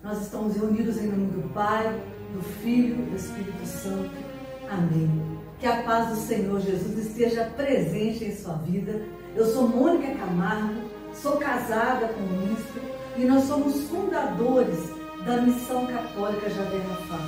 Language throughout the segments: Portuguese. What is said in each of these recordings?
Nós estamos reunidos em nome do Pai, do Filho e do Espírito Santo. Amém. Que a paz do Senhor Jesus esteja presente em sua vida. Eu sou Mônica Camargo, sou casada com o ministro e nós somos fundadores da Missão Católica Jader Rafá.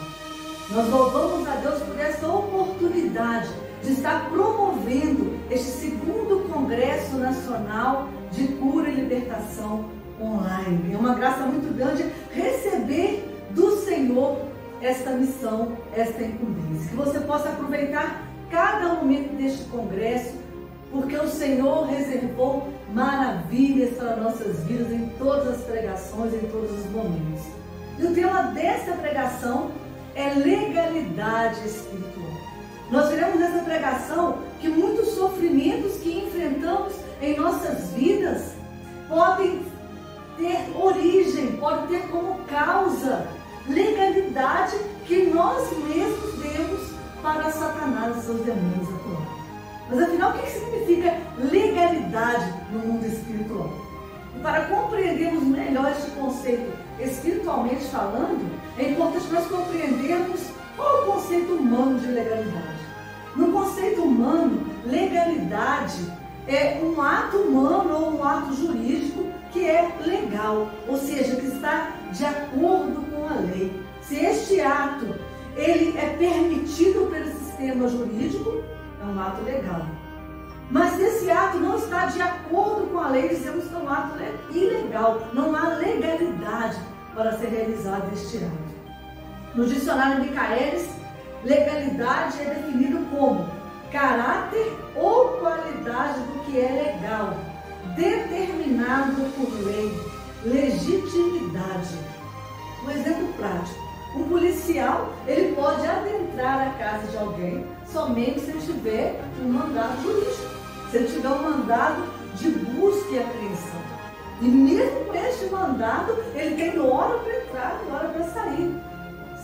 Nós louvamos a Deus por essa oportunidade de estar promovendo este segundo Congresso Nacional de Cura e Libertação online. É uma graça muito grande receber do Senhor esta missão, esta incumbência. Que você possa aproveitar cada momento deste congresso, porque o Senhor reservou maravilhas para nossas vidas em todas as pregações, em todos os momentos. E o tema desta pregação é legalidade espiritual. Nós veremos nessa pregação que muitos sofrimentos que enfrentamos em nossas vidas podem ter origem, pode ter como causa legalidade que nós mesmos demos para Satanás e seus demônios atuais. Mas afinal, o que significa legalidade no mundo espiritual? E para compreendermos melhor este conceito espiritualmente falando, é importante nós compreendermos qual é o conceito humano de legalidade. No conceito humano, legalidade é um ato humano ou um ato jurídico que é legal, ou seja, que está de acordo com a lei. Se este ato ele é permitido pelo sistema jurídico, é um ato legal. Mas se esse ato não está de acordo com a lei, dizemos que é um ato ilegal. Não há legalidade para ser realizado este ato. No dicionário Michaelis, legalidade é definido como caráter ou qualidade do que é legal, determinado por lei, legitimidade. Um exemplo prático. Um policial, ele pode adentrar a casa de alguém somente se ele tiver um mandado jurídico, se ele tiver um mandado de busca e apreensão. E mesmo com este mandado, ele tem hora para entrar e hora para sair.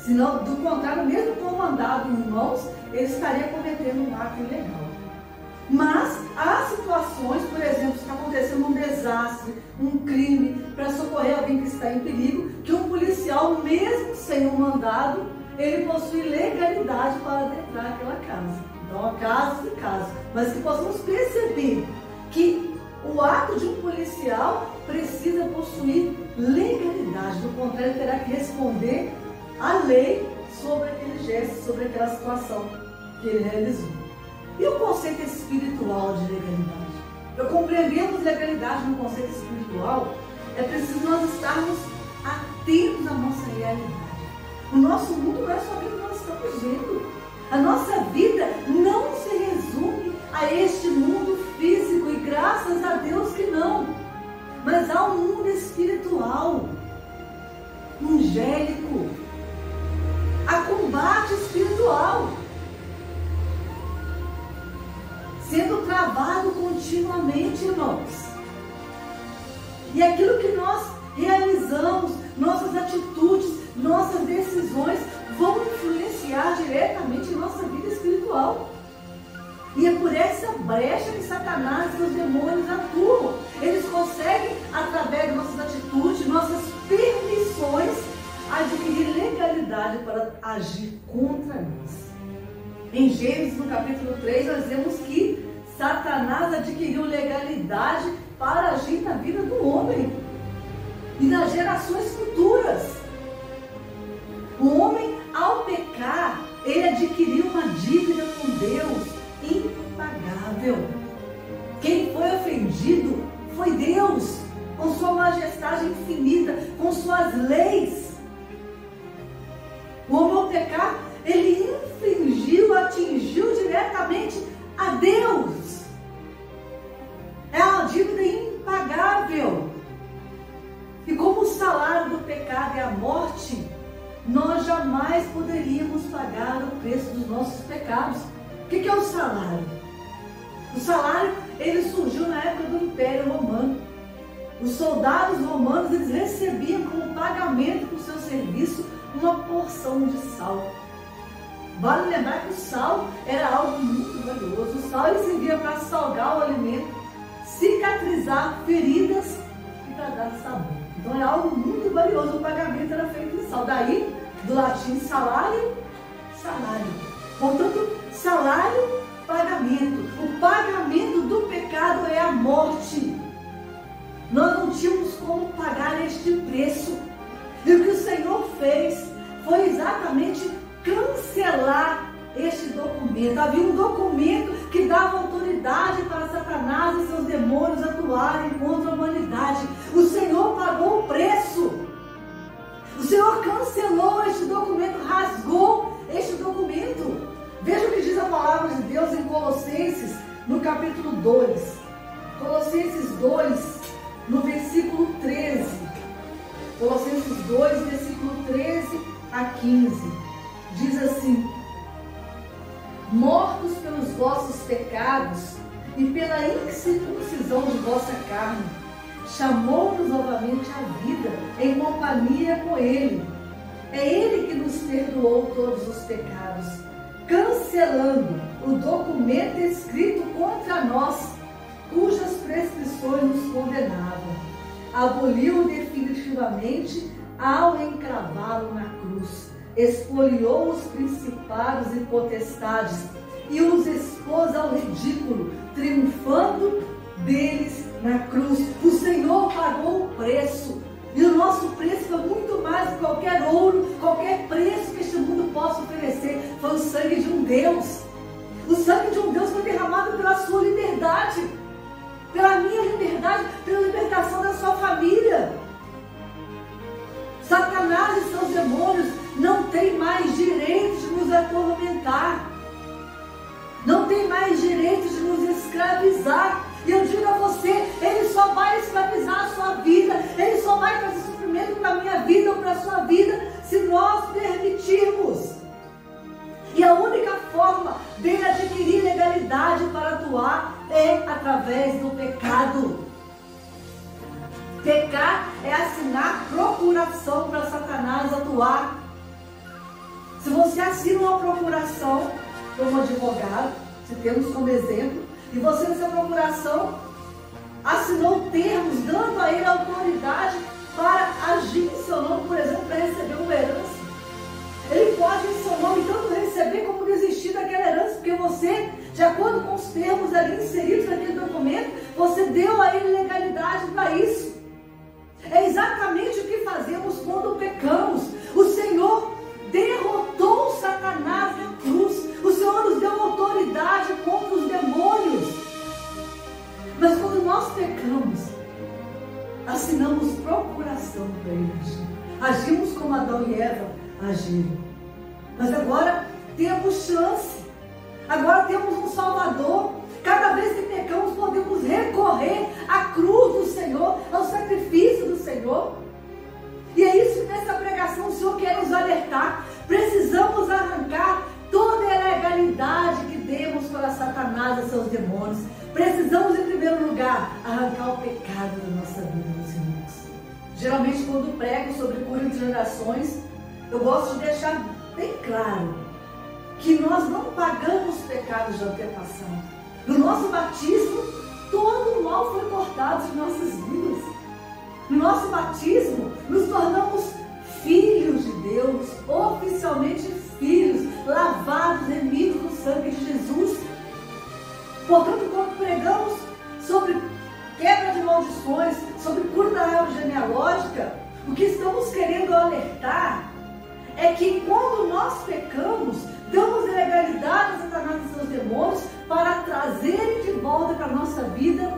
Senão, do contrário, mesmo com o mandado em mãos, ele estaria cometendo um ato ilegal. Mas há situações, por exemplo, se está acontecendo um desastre, um crime, para socorrer alguém que está em perigo, que um policial, mesmo sem um mandado, ele possui legalidade para adentrar aquela casa. Então, há casos e casos. Mas que possamos perceber que o ato de um policial precisa possuir legalidade. Do contrário, ele terá que responder à lei sobre aquele gesto, sobre aquela situação que ele realizou. E o conceito espiritual de legalidade? Para compreendermos legalidade no conceito espiritual, é preciso nós estarmos atentos à nossa realidade. O nosso mundo não é só aquilo que nós estamos vendo. A nossa vida não se resume a este mundo físico, e graças a Deus que não. Mas há um mundo espiritual, angélico. Há combate espiritual sendo travado continuamente, irmãos. E aquilo que nós realizamos, nossas atitudes, nossas decisões vão influenciar diretamente em nossa vida espiritual. E é por essa brecha que Satanás e os demônios atuam. Eles conseguem, através de nossas atitudes, nossas permissões, adquirir legalidade para agir contra nós. Em Gênesis, no capítulo 3, nós vemos que Satanás adquiriu legalidade para agir na vida do homem e nas gerações futuras. O homem, ao pecar, ele adquiriu uma dívida com Deus impagável. Quem foi ofendido foi Deus, com sua majestade infinita, com suas leis. O homem, ao pecar, ele atingiu diretamente a Deus. É uma dívida impagável. E como o salário do pecado é a morte, nós jamais poderíamos pagar o preço dos nossos pecados. O que é o salário? O salário, ele surgiu na época do Império Romano. Os soldados romanos, eles recebiam como pagamento por seu serviço uma porção de sal. Vale lembrar que o sal era algo muito valioso. O sal ele servia para salgar o alimento, cicatrizar feridas e para dar sabor. Então é algo muito valioso. O pagamento era feito em sal. Daí, do latim salário, salário. Portanto, salário, pagamento. O pagamento do pecado é a morte. Nós não tínhamos como pagar este preço. E o que o Senhor fez foi exatamente cancelar este documento. Havia um documento que dava autoridade para Satanás e seus demônios atuarem contra a humanidade. O Senhor pagou o preço. O Senhor cancelou este documento, rasgou este documento. Veja o que diz a palavra de Deus em Colossenses, no capítulo 2. Colossenses 2, no versículo 13. Colossenses 2, versículo 13 a 15. Diz assim: mortos pelos vossos pecados e pela incircuncisão de vossa carne, chamou-nos novamente à vida em companhia com Ele. É Ele que nos perdoou todos os pecados, cancelando o documento escrito contra nós, cujas prescrições nos condenavam. Aboliu definitivamente ao encravá-lo na cruz. Expoliou os principados e potestades e os expôs ao ridículo, triunfando deles na cruz. O Senhor pagou o preço, e o nosso preço foi muito mais que qualquer ouro, qualquer preço que este mundo possa oferecer. Foi o sangue de um Deus. O sangue de um Deus foi derramado pela sua liberdade, pela minha liberdade, pela libertação da sua família. Satanás e seus demônios não têm mais direito de nos atormentar, não tem mais direito de nos escravizar. E eu digo a você, ele só vai escravizar a sua vida, ele só vai trazer sofrimento para a minha vida ou para a sua vida se nós permitirmos. E a única forma dele adquirir legalidade para atuar é através do pecado. Pecar é assinar procuração para Satanás atuar. Se você assina uma procuração como advogado, se temos como exemplo, e você nessa procuração assinou termos dando a ele autoridade para agir em seu nome, por exemplo, para receber uma herança. Ele pode em seu nome tanto receber como desistir daquela herança, porque você, de acordo com os termos ali inseridos naquele documento, você deu a ele legalidade para isso. É exatamente o que fazemos quando pecamos. O Senhor derrotou Satanás na cruz. O Senhor nos deu autoridade contra os demônios. Mas quando nós pecamos, assinamos procuração para ele agir. Agimos como Adão e Eva agiram. Mas agora temos chance. Agora temos um Salvador. Cada vez que pecamos, podemos recorrer à cruz do Senhor, ao sacrifício do Senhor. E é isso que nessa pregação o Senhor quer nos alertar. Precisamos arrancar toda a ilegalidade que demos para Satanás e seus demônios. Precisamos, em primeiro lugar, arrancar o pecado da nossa vida, meus irmãos. Geralmente, quando prego sobre cura de gerações, eu gosto de deixar bem claro que nós não pagamos pecados de antepassado. No nosso batismo, todo o mal foi cortado de nossas vidas. No nosso batismo, nos tornamos filhos de Deus, oficialmente filhos, lavados, remidos no sangue de Jesus. Portanto, quando pregamos sobre quebra de maldições, sobre cura da árvore genealógica, o que estamos querendo alertar é que quando nós pecamos, damos legalidade a Satanás e seus demônios para trazerem de volta para a nossa vida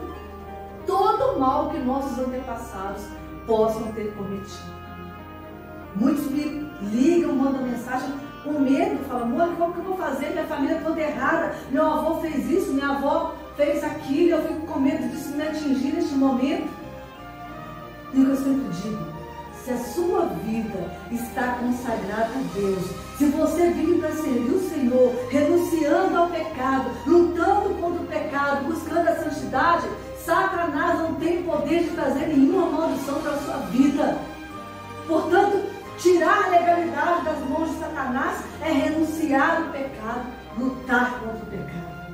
todo o mal que nossos antepassados possam ter cometido. Muitos me ligam, mandam mensagem com medo, falam: amor, como que eu vou fazer? Minha família é toda errada, meu avô fez isso, minha avó fez aquilo, eu fico com medo disso me atingir neste momento. E o que eu sempre digo: se a sua vida está consagrada a Deus, se você vive para servir o Senhor, renunciando ao pecado, lutando contra o pecado, buscando a santidade, Satanás não tem poder de trazer nenhuma maldição para a sua vida. Portanto, tirar a legalidade das mãos de Satanás é renunciar ao pecado, lutar contra o pecado.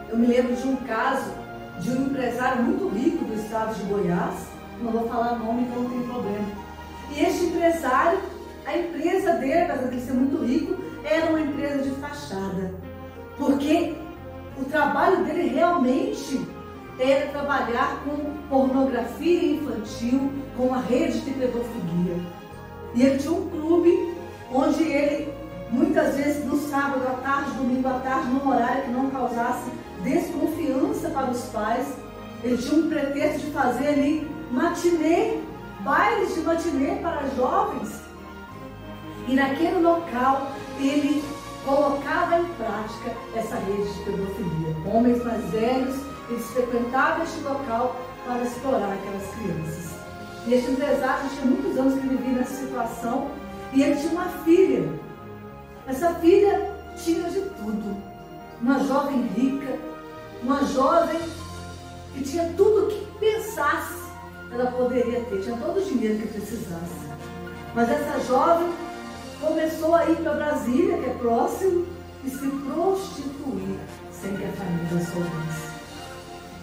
Eu me lembro de um caso de um empresário muito rico do estado de Goiás, não vou falar nome, então não tem problema. E este empresa dele, apesar de ele ser muito rico, era uma empresa de fachada. Porque o trabalho dele realmente era trabalhar com pornografia infantil, com a rede de pedofilia. E ele tinha um clube onde ele, muitas vezes no sábado à tarde, domingo à tarde, num horário que não causasse desconfiança para os pais, ele tinha um pretexto de fazer ali matinê, bailes de matinê para jovens. E naquele local ele colocava em prática essa rede de pedofilia. Homens mais velhos, eles frequentavam este local para explorar aquelas crianças. E este empresário tinha muitos anos que vivia nessa situação e ele tinha uma filha. Essa filha tinha de tudo. Uma jovem rica, uma jovem que tinha tudo o que pensasse ela poderia ter, tinha todo o dinheiro que precisasse. Mas essa jovem começou a ir para Brasília, que é próximo, e se prostituir sem que a família soubesse.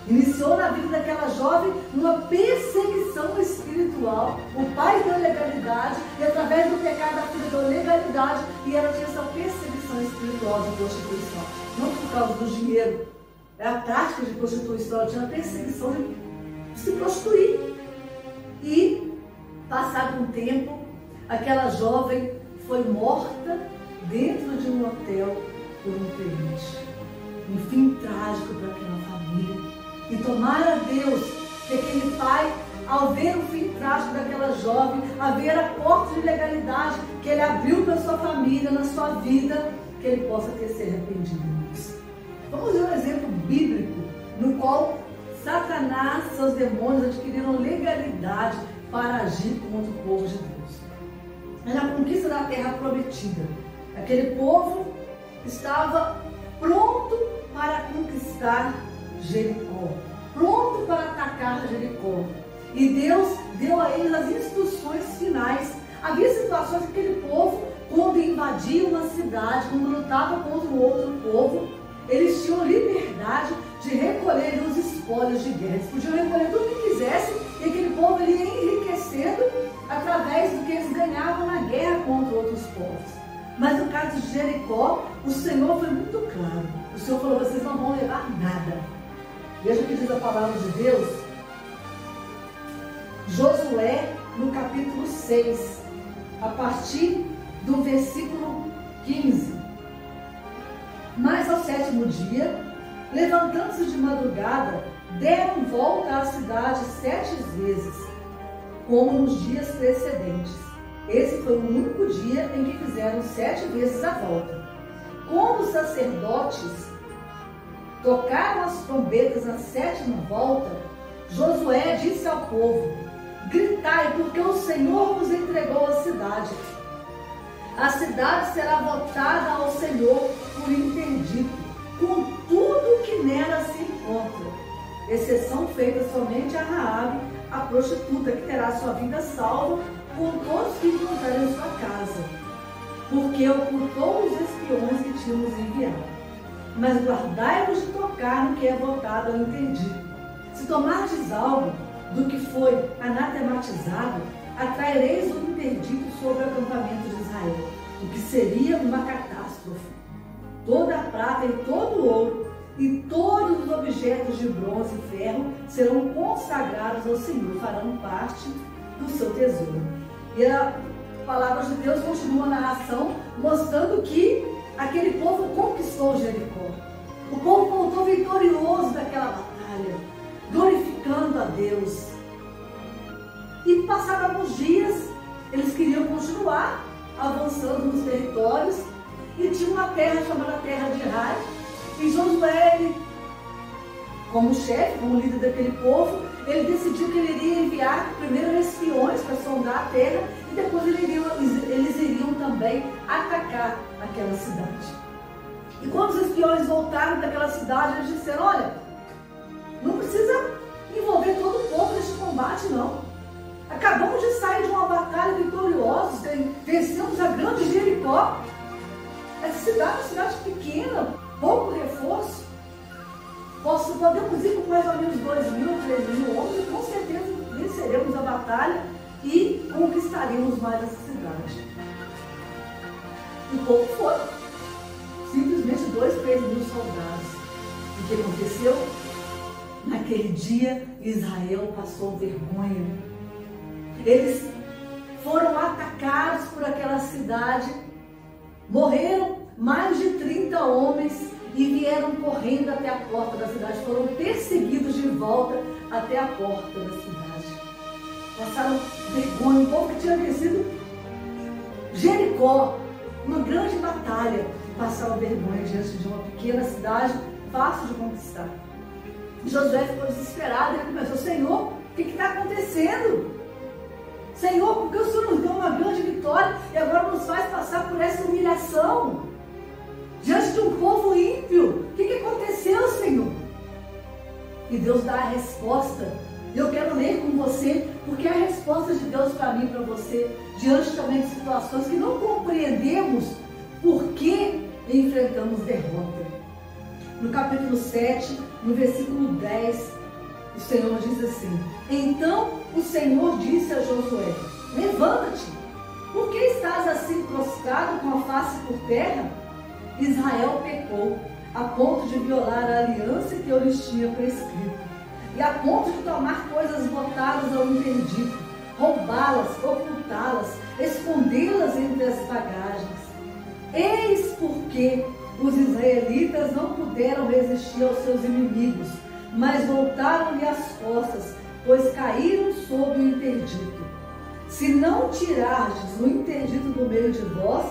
Iniciou na vida daquela jovem uma perseguição espiritual. O pai deu legalidade e através do pecado a filha deu legalidade e ela tinha essa perseguição espiritual de prostituição. Não por causa do dinheiro, é a prática de prostituição, ela tinha a perseguição de se prostituir. E, passado um tempo, aquela jovem foi morta dentro de um hotel por um cliente. Um fim trágico para aquela família. E tomara a Deus que aquele pai, ao ver o fim trágico daquela jovem, a ver a porta de legalidade que ele abriu para sua família, na sua vida, que ele possa ter se arrependido disso. Vamos ver um exemplo bíblico no qual Satanás e seus demônios adquiriram legalidade para agir contra o povo de Deus. É na conquista da terra prometida. Aquele povo estava pronto para conquistar Jericó, pronto para atacar Jericó. E Deus deu a eles as instruções finais. Havia situações que aquele povo, quando invadia uma cidade, quando lutava contra um outro povo, eles tinham liberdade de recolher os espólios de guerra. Eles podiam recolher tudo o que quisessem e aquele povo ele ia enriquecendo através do que eles ganhavam na guerra contra outros povos. Mas no caso de Jericó, o Senhor foi muito claro. O Senhor falou, vocês não vão levar nada. Veja o que diz a palavra de Deus. Josué, no capítulo 6, a partir do versículo 15. Mas ao 7º dia, levantando-se de madrugada, deram volta à cidade 7 vezes, como nos dias precedentes. Esse foi o único dia em que fizeram 7 vezes a volta. Como os sacerdotes tocaram as trombetas na 7ª volta, Josué disse ao povo, gritai, porque o Senhor vos entregou a cidade. A cidade será votada ao Senhor por interdito, com tudo que nela se encontra, exceção feita somente a Raabe, a prostituta, que terá sua vida salva com todos que encontrarem em sua casa, porque ocultou os espiões que tínhamos enviado. Mas guardai-vos de tocar no que é votado ao interdito. Se tomardes algo do que foi anatematizado, atraireis o interdito sobre o acampamento de Israel, o que seria uma catástrofe. Toda a prata e todo o ouro e todos os objetos de bronze e ferro serão consagrados ao Senhor, farão parte do seu tesouro. E a palavra de Deus continua na narração, mostrando que aquele povo conquistou Jericó. O povo voltou vitorioso daquela batalha, glorificando a Deus. E passaram alguns dias, eles queriam continuar avançando nos territórios, e tinha uma terra chamada Terra de Ai, e Josué, ele, como chefe, como líder daquele povo, ele decidiu que ele iria enviar primeiro espiões para sondar a terra, e depois eles iriam também atacar aquela cidade. E quando os espiões voltaram daquela cidade, eles disseram, olha, não precisa envolver todo o povo neste combate, não. Acabamos de sair de uma batalha vitoriosos, vencemos a grande Jericó. Essa cidade é uma cidade pequena, pouco reforço. Podemos ir com mais ou menos 2.000, 3.000 homens e com certeza venceremos a batalha e conquistaríamos mais essa cidade. cidade. O povo foi. Simplesmente 2, 3 mil soldados. O que aconteceu? Naquele dia, Israel passou vergonha. Eles foram atacados por aquela cidade. Morreram mais de 30 homens e vieram correndo até a porta da cidade. Foram perseguidos de volta até a porta da cidade. Passaram vergonha. Um povo que tinha vencido Jericó, uma grande batalha, passaram vergonha diante de uma pequena cidade fácil de conquistar. Josué ficou desesperado. Ele começou: Senhor, o que está acontecendo? Senhor, porque o Senhor nos deu uma grande vitória e agora nos faz passar por essa humilhação diante de um povo ímpio? O que aconteceu, Senhor? E Deus dá a resposta. Eu quero ler com você, porque é a resposta de Deus para mim e para você, diante também de situações que não compreendemos por que enfrentamos derrota. No capítulo 7, no versículo 10, o Senhor diz assim: Então o Senhor disse a Josué: Levanta-te, por que estás assim prostrado com a face por terra? Israel pecou a ponto de violar a aliança que eu lhes tinha prescrito, e a ponto de tomar coisas votadas ao interdito, roubá-las, ocultá-las, escondê-las entre as bagagens. Eis porque os israelitas não puderam resistir aos seus inimigos, mas voltaram-lhe as costas, pois caíram sob o interdito. Se não tirardes o interdito do meio de vós,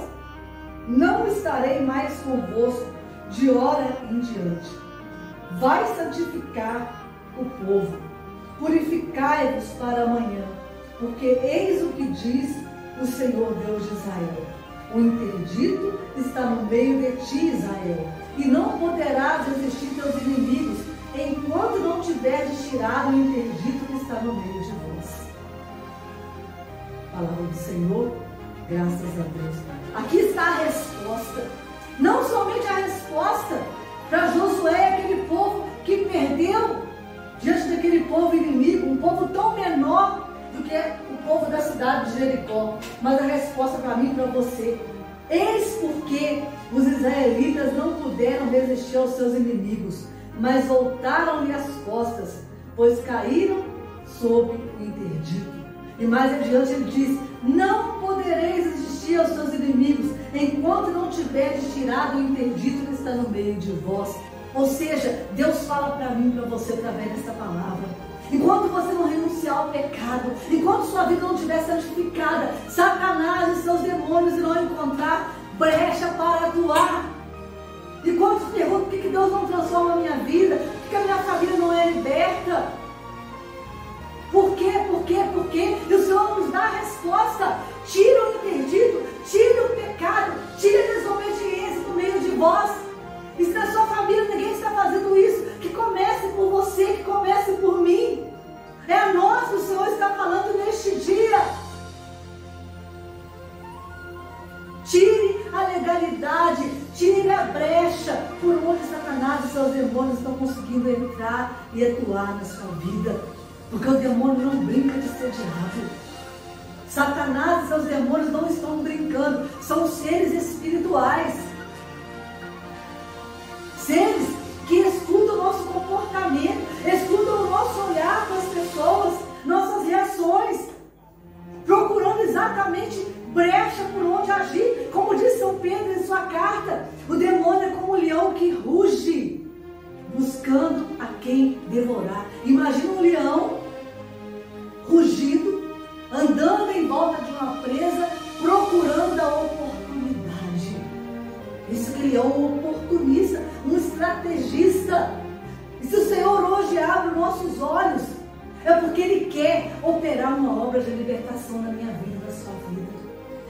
não estarei mais convosco de hora em diante. Vai santificar o povo, purificai-vos para amanhã, porque eis o que diz o Senhor Deus de Israel: o interdito está no meio de ti, Israel, e não poderás resistir teus inimigos, enquanto não tiveres tirado o interdito que está no meio de vós. Palavra do Senhor, graças a Deus. Aqui está a resposta. Não somente a resposta para Josué, aquele povo que perdeu diante daquele povo inimigo, um povo tão menor do que o povo da cidade de Jericó, mas a resposta para mim e para você: eis porque os israelitas não puderam resistir aos seus inimigos, mas voltaram-lhe as costas, pois caíram sob o interdito. E mais adiante ele diz: não podereis resistir aos seus inimigos, enquanto não tiverdes tirado o interdito que está no meio de vós. Ou seja, Deus fala para mim e para você através dessa palavra: enquanto você não renunciar ao pecado, enquanto sua vida não estiver santificada, Satanás e seus demônios irão encontrar brecha para atuar. E quando se pergunta por que Deus não transforma a minha vida, por que a minha família não é liberta? Por quê? Por quê? Por quê? E o Senhor nos dá a resposta: tira o interdito, tira o pecado, tira a desobediência do meio de vós. E se na sua família ninguém está fazendo isso, que comece por você, que comece por mim. É a nós que o Senhor está falando neste dia. Tire a legalidade, tire a brecha por onde Satanás e seus demônios estão conseguindo entrar e atuar na sua vida. Porque o demônio não brinca de ser diabo. Satanás e seus demônios não estão brincando, são seres espirituais. Seres que escutam o nosso comportamento, escutam o nosso olhar para as pessoas, nossas reações, procurando exatamente brecha por onde agir. Como diz São Pedro em sua carta, o demônio é como um leão que ruge, buscando a quem devorar. Imagina um leão rugindo, andando em volta de uma presa, procurando a oportunidade. Isso que ele é um oportunista, um estrategista. E se o Senhor hoje abre os nossos olhos, é porque Ele quer operar uma obra de libertação na minha vida, na sua vida.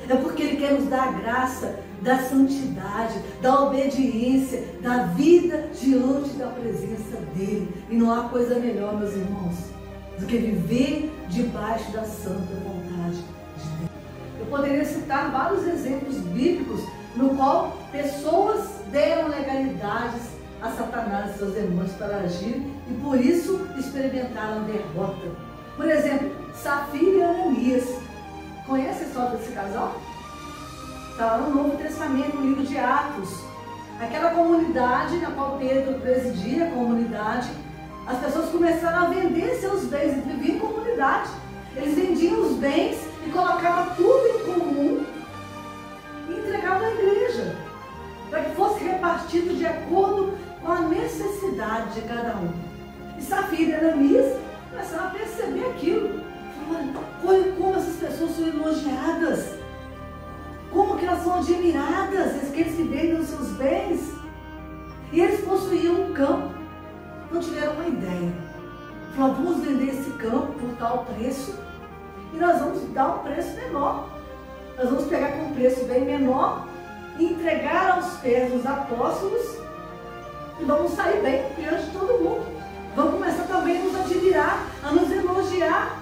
É porque Ele quer nos dar a graça da santidade, da obediência, da vida diante da presença dEle. E não há coisa melhor, meus irmãos, do que viver debaixo da santa vontade de Deus. Eu poderia citar vários exemplos bíblicos no qual pessoas deram legalidades a Satanás e seus demônios para agir e por isso experimentaram derrota. Por exemplo, Safira e Ananias. Conhece a história desse casal? Está lá no Novo Testamento, no livro de Atos. Aquela comunidade na qual Pedro presidia, a comunidade, as pessoas começaram a vender seus bens, eles viviam em comunidade. Eles vendiam os bens e colocavam tudo em comum e entregavam à igreja, para que fosse repartido de acordo com a necessidade de cada um. E Safira e Ananias começaram a perceber aquilo. Olha como essas pessoas são elogiadas, como que elas são admiradas, aqueles que vendem os seus bens. E eles possuíam um campo. Não tiveram uma ideia. Falaram, vamos vender esse campo por tal preço e nós vamos dar um preço menor. Nós vamos pegar com um preço bem menor e entregar aos pés dos apóstolos e vamos sair bem diante de todo mundo. Vamos começar também a nos admirar, a nos elogiar.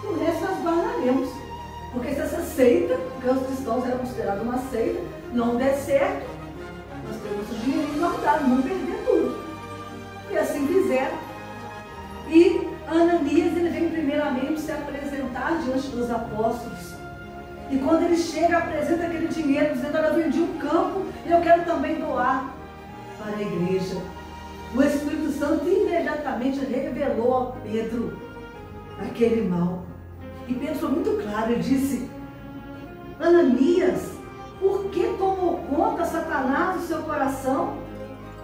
E o resto nós guardaremos. Porque se essa seita, porque os cristãos eram considerados uma seita, não der certo, nós temos o dinheiro guardado, não perder tudo. E assim fizeram. E Ananias, ele vem primeiramente se apresentar diante dos apóstolos. E quando ele chega, apresenta aquele dinheiro, dizendo, olha, eu vendi um campo e eu quero também doar para a igreja. O Espírito Santo imediatamente revelou a Pedro aquele mal. E Pedro foi muito claro, ele disse, Ananias, por que tomou conta Satanás do seu coração?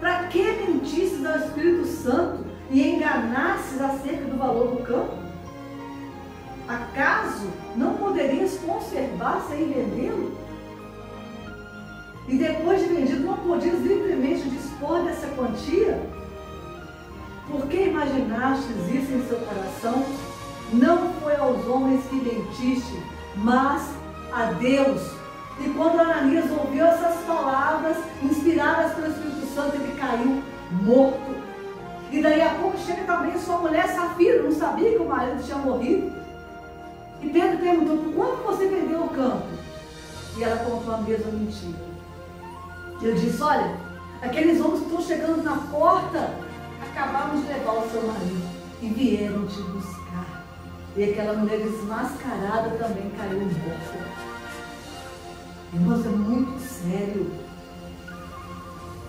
Para que mentisses ao Espírito Santo e enganasses acerca do valor do campo? Acaso não poderias conservar sem vendê-lo? E depois de vendido, não podias livremente dispor dessa quantia? Por que imaginastes isso em seu coração? Não foi aos homens que mentiste, mas a Deus. E quando Ananias ouviu essas palavras, inspiradas pelo Espírito Santo, ele caiu morto. E daí a pouco chega também sua mulher Safira, não sabia que o marido tinha morrido. E Pedro perguntou, por quanto você vendeu o campo? E ela contou a mesma mentira. Ele disse, olha, aqueles homens que estão chegando na porta, acabaram de levar o seu marido e vieram te buscar. E aquela mulher desmascarada também caiu morta. Irmãos, é muito sério.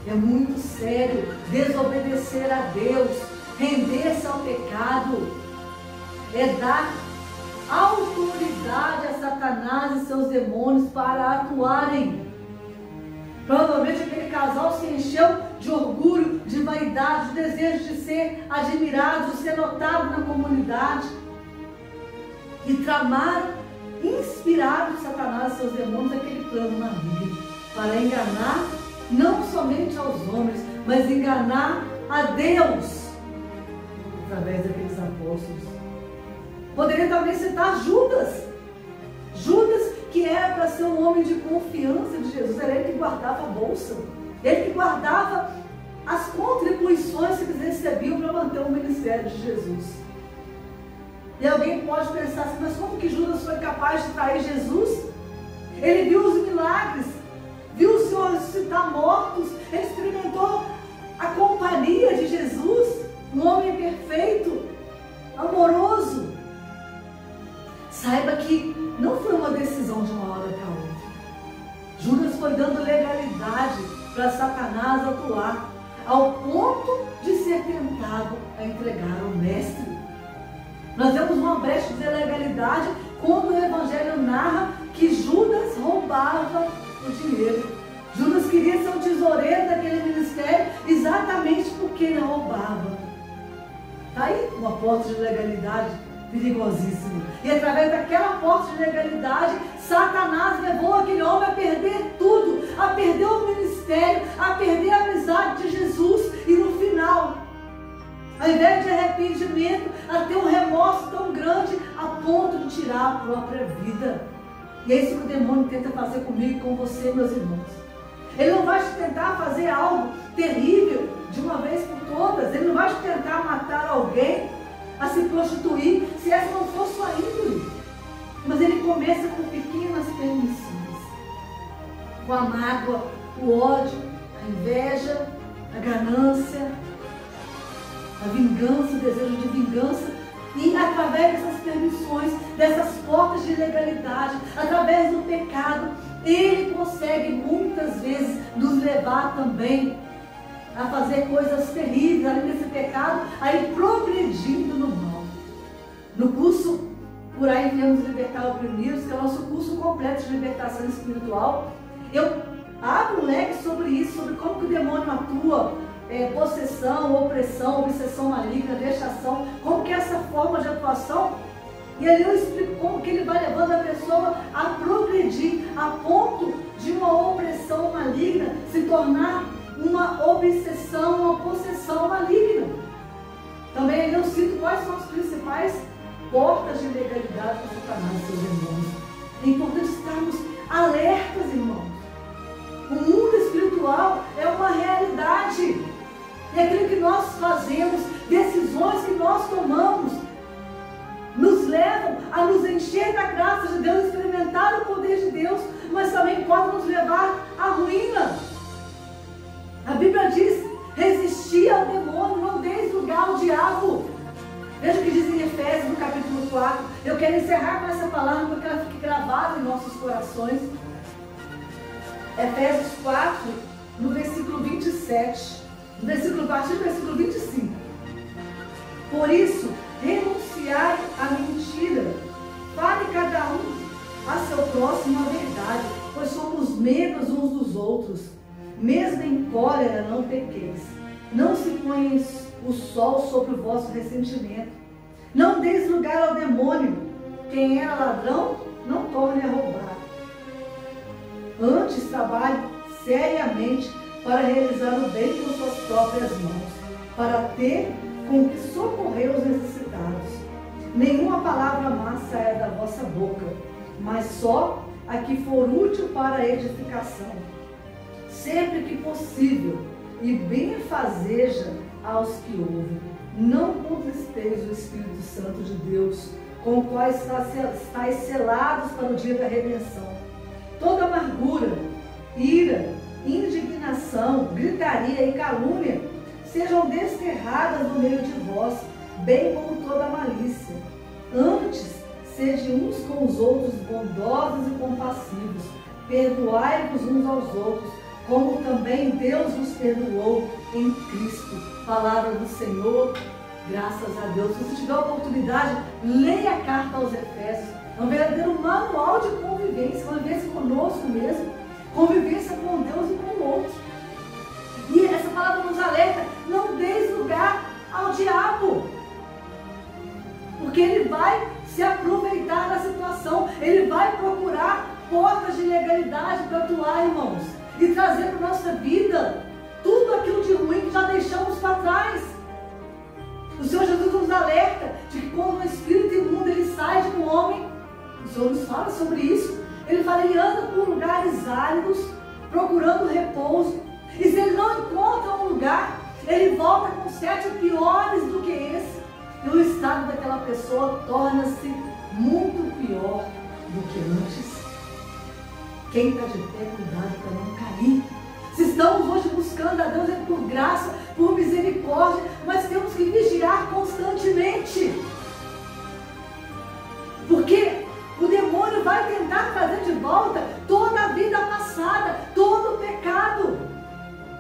É muito sério desobedecer a Deus, render-se ao pecado. É dar autoridade a Satanás e seus demônios para atuarem. Provavelmente aquele casal se encheu de orgulho, de vaidade, de desejo de ser admirado, de ser notado na comunidade. E tramaram, inspirados Satanás e seus demônios, aquele plano maligno para enganar não somente aos homens, mas enganar a Deus através daqueles apóstolos. Poderia também citar Judas. Judas, que era para ser um homem de confiança de Jesus, era ele que guardava a bolsa, ele que guardava as contribuições que eles recebiam para manter o ministério de Jesus. E alguém pode pensar assim, mas como que Judas foi capaz de trair Jesus? Ele viu os milagres, viu o Senhor ressuscitar mortos, ele experimentou a companhia de Jesus, um homem perfeito, amoroso. Saiba que não foi uma decisão de uma hora para outra. Judas foi dando legalidade para Satanás atuar, ao ponto de ser tentado a entregar ao mestre. Nós temos uma brecha de legalidade quando o Evangelho narra que Judas roubava o dinheiro. Judas queria ser o tesoureiro daquele ministério exatamente porque ele roubava. Está aí uma porta de legalidade perigosíssima. E através daquela porta de legalidade, Satanás levou aquele homem a perder tudo, a perder o ministério, a perder a amizade de Jesus. E no final, ao invés de arrependimento, a ter um remorso tão grande a ponto de tirar a própria vida. E é isso que o demônio tenta fazer comigo e com você, meus irmãos. Ele não vai te tentar fazer algo terrível de uma vez por todas. Ele não vai te tentar matar alguém, a se prostituir, se essa não for sua índole. Mas ele começa com pequenas permissões. Com a mágoa, o ódio, a inveja, a ganância, a vingança, o desejo de vingança. E através dessas permissões, dessas portas de ilegalidade, através do pecado, ele consegue muitas vezes nos levar também a fazer coisas terríveis, além desse pecado, a ir progredindo no mal. No curso Por Aí Viemos Libertar Oprimidos, que é o nosso curso completo de libertação espiritual, eu abro um leque sobre isso, sobre como que o demônio atua, possessão, opressão, obsessão maligna, vexação, como que é essa forma de atuação. E ali eu explico como que ele vai levando a pessoa a progredir, a ponto de uma opressão maligna se tornar uma obsessão, uma possessão maligna. Também ali eu cito quais são as principais portas de legalidade para Satanás e seus irmãos. É importante estarmos alertas, irmãos. O mundo espiritual é uma realidade. E aquilo que nós fazemos, decisões que nós tomamos, nos levam a nos encher da graça de Deus, experimentar o poder de Deus, mas também pode nos levar à ruína. A Bíblia diz: resistir ao demônio, não deis lugar ao diabo. Veja o que diz em Efésios, no capítulo 4. Eu quero encerrar com essa palavra, porque ela fique gravada em nossos corações. Efésios 4, no versículo 27, a partir do versículo 25. Por isso, renunciai à mentira, fale cada um a seu próximo a verdade, pois somos membros uns dos outros. Mesmo em cólera não pequeis, não se ponha o sol sobre o vosso ressentimento. Não deis lugar ao demônio. Quem era ladrão, não torne a roubar. Antes trabalhe seriamente para realizar o bem com suas próprias mãos, para ter com que socorrer os necessitados. Nenhuma palavra má saia da vossa boca, mas só a que for útil para a edificação, sempre que possível, e benfazeja aos que ouvem. Não contristeis o Espírito Santo de Deus, com o qual estáis selados para o dia da redenção. Toda amargura, ira, indignação, gritaria e calúnia sejam desterradas do meio de vós, bem como toda malícia. Antes, sede uns com os outros bondosos e compassivos, perdoai-vos uns aos outros, como também Deus nos perdoou em Cristo. Palavra do Senhor, graças a Deus. Se você tiver a oportunidade, leia a carta aos Efésios. É um verdadeiro manual de convivência conosco mesmo, convivência com Deus e com o outro. E essa palavra nos alerta: não deis lugar ao diabo, porque ele vai se aproveitar da situação, ele vai procurar portas de legalidade para atuar, irmãos, e trazer para a nossa vida tudo aquilo de ruim que já deixamos para trás. O Senhor Jesus nos alerta de que quando o espírito imundo ele sai de um homem, o Senhor nos fala sobre isso. Ele fala, ele anda por lugares áridos, procurando repouso. E se ele não encontra um lugar, ele volta com 7 piores do que esse. E o estado daquela pessoa torna-se muito pior do que antes. Quem está de pé, cuidado para não cair. Se estamos hoje buscando a Deus, é por graça, por misericórdia, mas temos que vigiar constantemente. Porque o demônio vai tentar trazer de volta toda a vida passada, todo o pecado.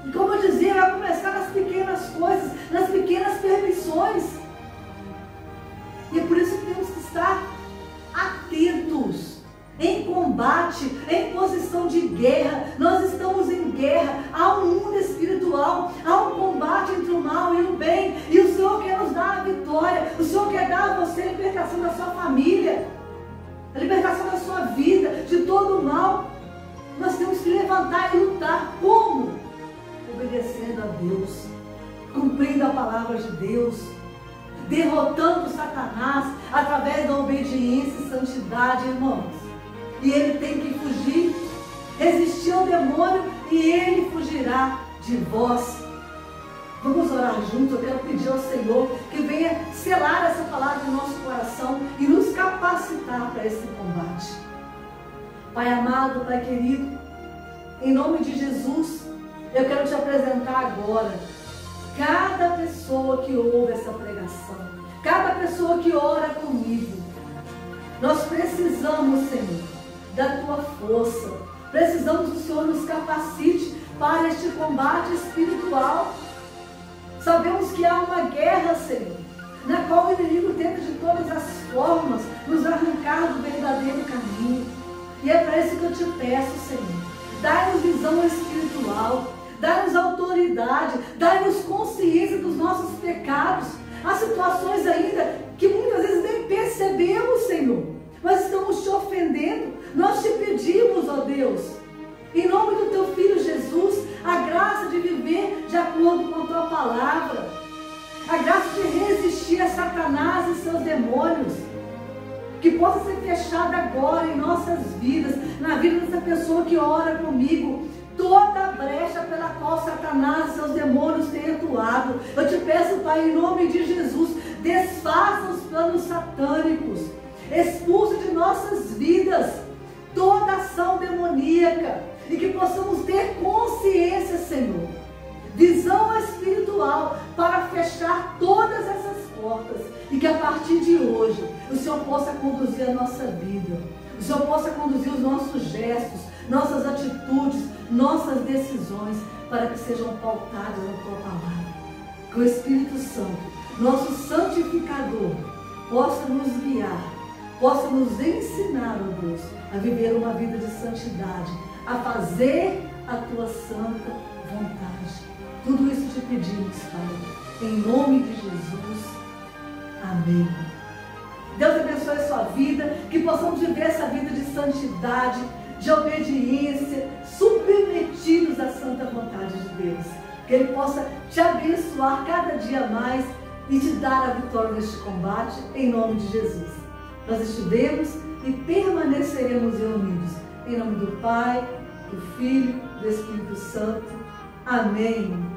E como eu dizia, vai começar nas pequenas coisas, nas pequenas permissões. E é por isso que temos que estar atentos, em combate, em posição de guerra. Nós estamos em guerra, há um mundo espiritual, há um combate entre o mal e o bem. E o Senhor quer nos dar a vitória, o Senhor quer dar a você a libertação da sua família, a libertação da sua vida, de todo o mal. Nós temos que levantar e lutar. Como? Obedecendo a Deus, cumprindo a palavra de Deus, derrotando Satanás através da obediência e santidade, irmãos. E ele tem que fugir, resistir ao demônio e ele fugirá de vós. Vamos orar juntos. Eu quero pedir ao Senhor que venha selar essa palavra no nosso coração e nos capacitar para esse combate. Pai amado, Pai querido, em nome de Jesus, eu quero te apresentar agora cada pessoa que ouve essa pregação, cada pessoa que ora comigo. Nós precisamos, Senhor, da Tua força. Precisamos que o Senhor nos capacite para este combate espiritual. Sabemos que há uma guerra, Senhor, na qual o inimigo tenta de todas as formas nos arrancar do verdadeiro caminho. E é para isso que eu te peço, Senhor. Dai-nos visão espiritual, dai-nos autoridade, dai-nos consciência dos nossos pecados. Há situações ainda que muitas vezes nem percebemos, Senhor, mas estamos te ofendendo. Nós te pedimos, ó Deus, em nome do Teu Filho Jesus, a graça de viver de acordo com a Tua palavra, a graça de resistir a Satanás e seus demônios, que possa ser fechada agora em nossas vidas, na vida dessa pessoa que ora comigo, toda a brecha pela qual Satanás e seus demônios têm atuado. Eu te peço, Pai, em nome de Jesus, desfaça os planos satânicos, expulse de nossas vidas toda ação demoníaca, e que possamos ter consciência, Senhor, visão espiritual para fechar todas essas portas, e que a partir de hoje o Senhor possa conduzir a nossa vida, o Senhor possa conduzir os nossos gestos, nossas atitudes, nossas decisões, para que sejam pautadas na Tua palavra. Que o Espírito Santo, nosso santificador, possa nos guiar, possa nos ensinar, ó Deus, a viver uma vida de santidade, a fazer a Tua santa vontade. Tudo isso te pedimos, Pai, em nome de Jesus. Amém. Deus abençoe a sua vida, que possamos viver essa vida de santidade, de obediência, submetidos à santa vontade de Deus. Que Ele possa te abençoar cada dia mais e te dar a vitória neste combate, em nome de Jesus. Nós estivemos e permaneceremos reunidos. Em nome do Pai, do Filho, do Espírito Santo. Amém.